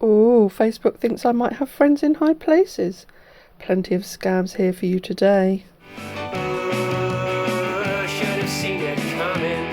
Oh, Facebook thinks I might have friends in high places. Plenty of scams here for you today. Should have seen it coming.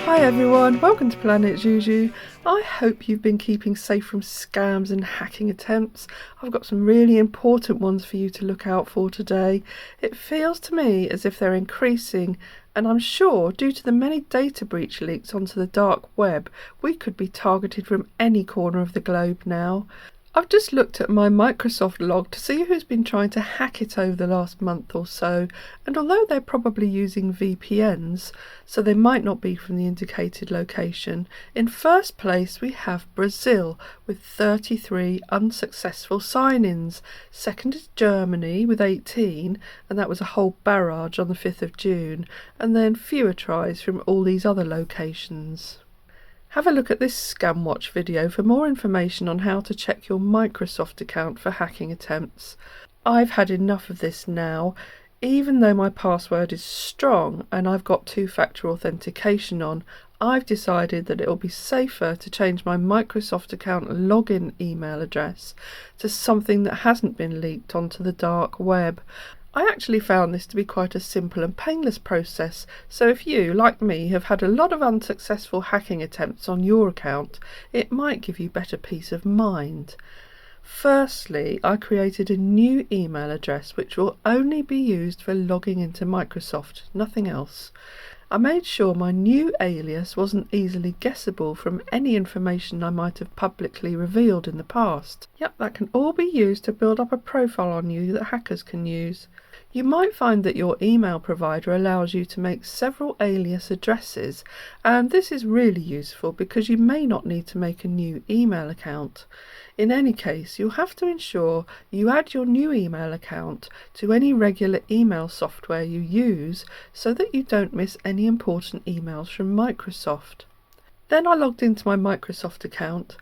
Hi everyone, welcome to Planet Juju. I hope you've been keeping safe from scams and hacking attempts. I've got some really important ones for you to look out for today. It feels to me as if they're increasing, and I'm sure due to the many data breach leaks onto the dark web, we could be targeted from any corner of the globe now. I've just looked at my Microsoft log to see who's been trying to hack it over the last month or so, and although they're probably using VPNs, so they might not be from the indicated location, in first place we have Brazil with 33 unsuccessful sign-ins. Second is Germany with 18, and that was a whole barrage on the 5th of June, and then fewer tries from all these other locations. Have a look at this Scam Watch video for more information on how to check your Microsoft account for hacking attempts. I've had enough of this now. Even though my password is strong and I've got two-factor authentication on, I've decided that it'll be safer to change my Microsoft account login email address to something that hasn't been leaked onto the dark web. I actually found this to be quite a simple and painless process, so if you, like me, have had a lot of unsuccessful hacking attempts on your account, it might give you better peace of mind. Firstly, I created a new email address which will only be used for logging into Microsoft, nothing else. I made sure my new alias wasn't easily guessable from any information I might have publicly revealed in the past. Yep, that can all be used to build up a profile on you that hackers can use. You might find that your email provider allows you to make several alias addresses, and this is really useful because you may not need to make a new email account. In any case, you'll have to ensure you add your new email account to any regular email software you use so that you don't miss any important emails from Microsoft. Then I logged into my Microsoft account,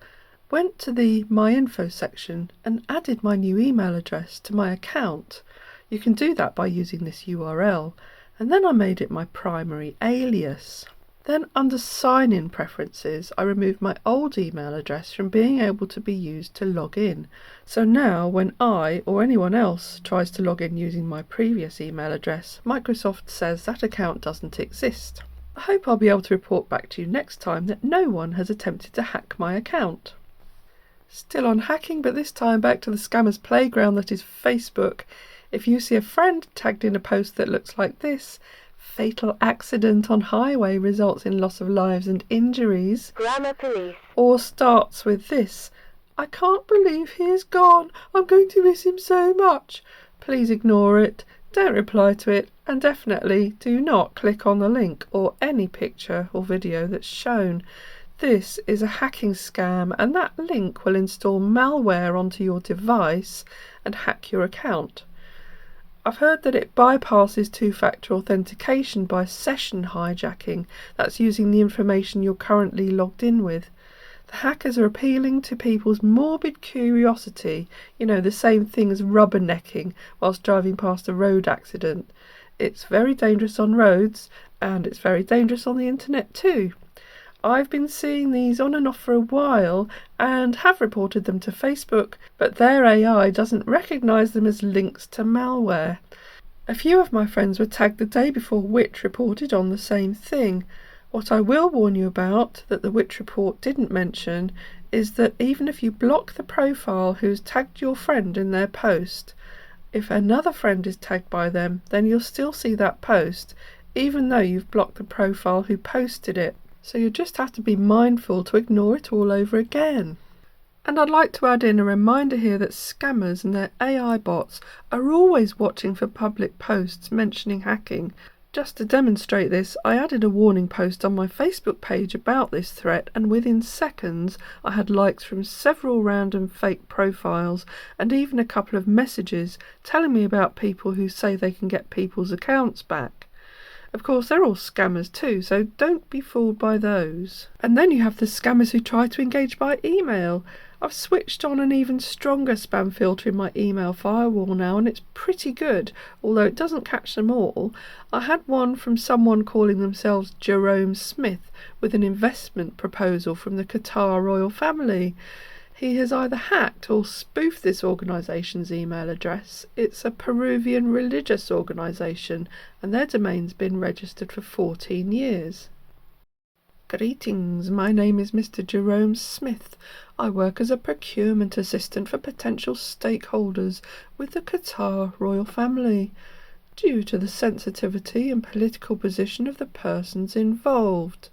went to the My Info section and added my new email address to my account. You can do that by using this URL, and then I made it my primary alias. Then under sign-in preferences, I removed my old email address from being able to be used to log in. So now when I or anyone else tries to log in using my previous email address, Microsoft says that account doesn't exist. I hope I'll be able to report back to you next time that no one has attempted to hack my account. Still on hacking, but this time back to the scammer's playground that is Facebook. If you see a friend tagged in a post that looks like this, fatal accident on highway results in loss of lives and injuries, Grammar Police, or starts with this, I can't believe he is gone, I'm going to miss him so much, please ignore it, don't reply to it, and definitely do not click on the link or any picture or video that's shown. This is a hacking scam, and that link will install malware onto your device and hack your account. I've heard that it bypasses two-factor authentication by session hijacking. That's using the information you're currently logged in with. The hackers are appealing to people's morbid curiosity, the same thing as rubbernecking whilst driving past a road accident. It's very dangerous on roads, and it's very dangerous on the internet too. I've been seeing these on and off for a while and have reported them to Facebook, but their AI doesn't recognise them as links to malware. A few of my friends were tagged the day before Witch reported on the same thing. What I will warn you about, that the Witch report didn't mention, is that even if you block the profile who's tagged your friend in their post, if another friend is tagged by them, then you'll still see that post, even though you've blocked the profile who posted it. So you just have to be mindful to ignore it all over again. And I'd like to add in a reminder here that scammers and their AI bots are always watching for public posts mentioning hacking. Just to demonstrate this, I added a warning post on my Facebook page about this threat, and within seconds I had likes from several random fake profiles and even a couple of messages telling me about people who say they can get people's accounts back. Of course, they're all scammers too, so don't be fooled by those. And then you have the scammers who try to engage by email. I've switched on an even stronger spam filter in my email firewall now, and it's pretty good, although it doesn't catch them all. I had one from someone calling themselves Jerome Smith with an investment proposal from the Qatar royal family. He has either hacked or spoofed this organisation's email address. It's a Peruvian religious organisation, and their domain's been registered for 14 years. Greetings, my name is Mr. Jerome Smith. I work as a procurement assistant for potential stakeholders with the Qatar royal family. Due to the sensitivity and political position of the persons involved.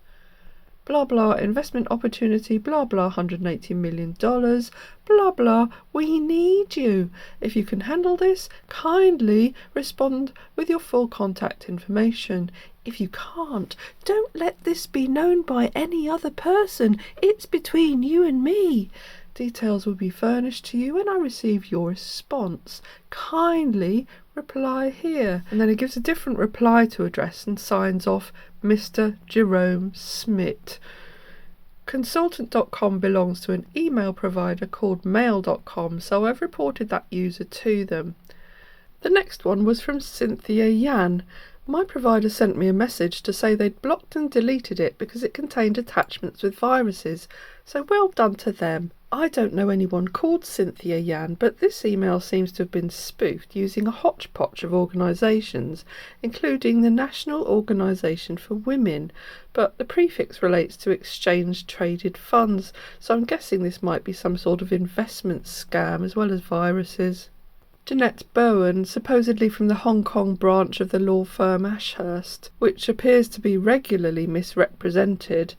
Blah blah, investment opportunity, blah blah, $180 million, blah blah, we need you. If you can handle this, kindly respond with your full contact information. If you can't, don't let this be known by any other person. It's between you and me. Details will be furnished to you when I receive your response. Kindly reply here. And then it gives a different reply to address and signs off Mr. Jerome Smith. Consultant.com belongs to an email provider called mail.com, so I've reported that user to them. The next one was from Cynthia Yan. My provider sent me a message to say they'd blocked and deleted it because it contained attachments with viruses, so well done to them. I don't know anyone called Cynthia Yan, but this email seems to have been spoofed using a hodgepodge of organisations, including the National Organisation for Women, but the prefix relates to exchange-traded funds, so I'm guessing this might be some sort of investment scam as well as viruses. Jeanette Bowen, supposedly from the Hong Kong branch of the law firm Ashurst, which appears to be regularly misrepresented,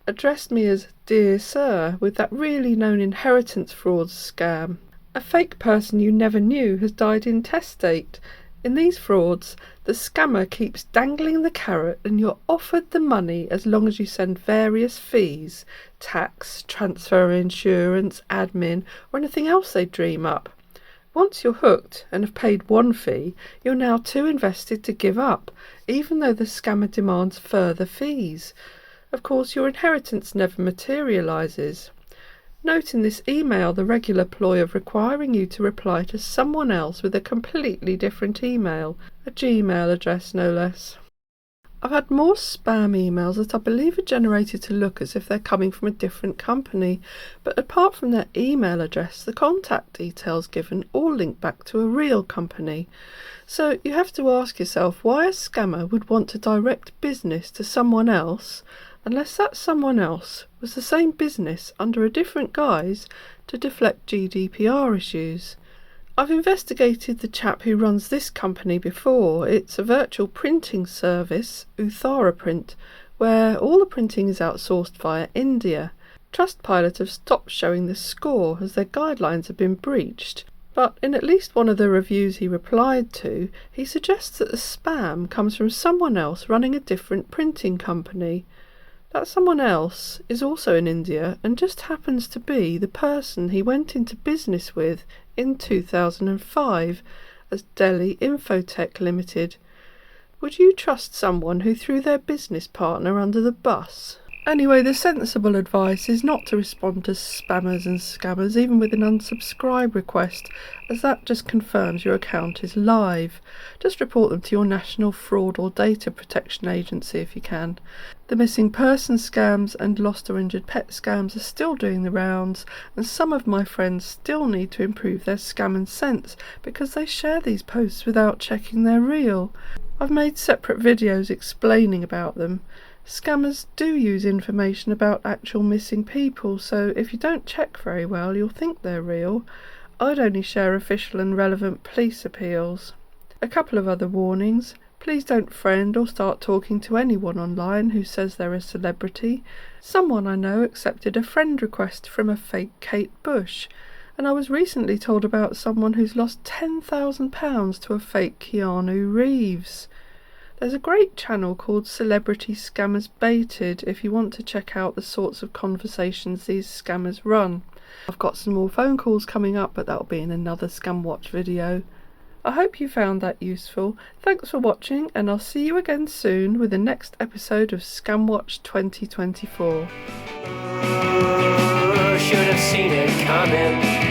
addressed me as Dear Sir with that really known inheritance fraud scam. A fake person you never knew has died intestate. In these frauds, the scammer keeps dangling the carrot and you're offered the money as long as you send various fees, tax, transfer insurance, admin, or anything else they dream up. Once you're hooked and have paid one fee, you're now too invested to give up, even though the scammer demands further fees. Of course, your inheritance never materialises. Note in this email the regular ploy of requiring you to reply to someone else with a completely different email, a Gmail address no less. I've had more spam emails that I believe are generated to look as if they're coming from a different company, but apart from their email address, the contact details given all link back to a real company. So you have to ask yourself why a scammer would want to direct business to someone else, unless that someone else was the same business under a different guise to deflect GDPR issues. I've investigated the chap who runs this company before. It's a virtual printing service, Uthara Print, where all the printing is outsourced via India. Trustpilot have stopped showing the score as their guidelines have been breached, but in at least one of the reviews he replied to, he suggests that the spam comes from someone else running a different printing company. That someone else is also in India and just happens to be the person he went into business with in 2005 as Delhi Infotech Limited. Would you trust someone who threw their business partner under the bus? Anyway, the sensible advice is not to respond to spammers and scammers, even with an unsubscribe request, as that just confirms your account is live. Just report them to your National Fraud or Data Protection Agency if you can. The missing person scams and lost or injured pet scams are still doing the rounds, and some of my friends still need to improve their scam and sense because they share these posts without checking they're real. I've made separate videos explaining about them. Scammers do use information about actual missing people, so if you don't check very well, you'll think they're real. I'd only share official and relevant police appeals. A couple of other warnings. Please don't friend or start talking to anyone online who says they're a celebrity. Someone I know accepted a friend request from a fake Kate Bush, and I was recently told about someone who's lost £10,000 to a fake Keanu Reeves. There's a great channel called Celebrity Scammers Baited if you want to check out the sorts of conversations these scammers run. I've got some more phone calls coming up, but that'll be in another Scam Watch video. I hope you found that useful. Thanks for watching, and I'll see you again soon with the next episode of Scam Watch 2024. Should have seen it coming.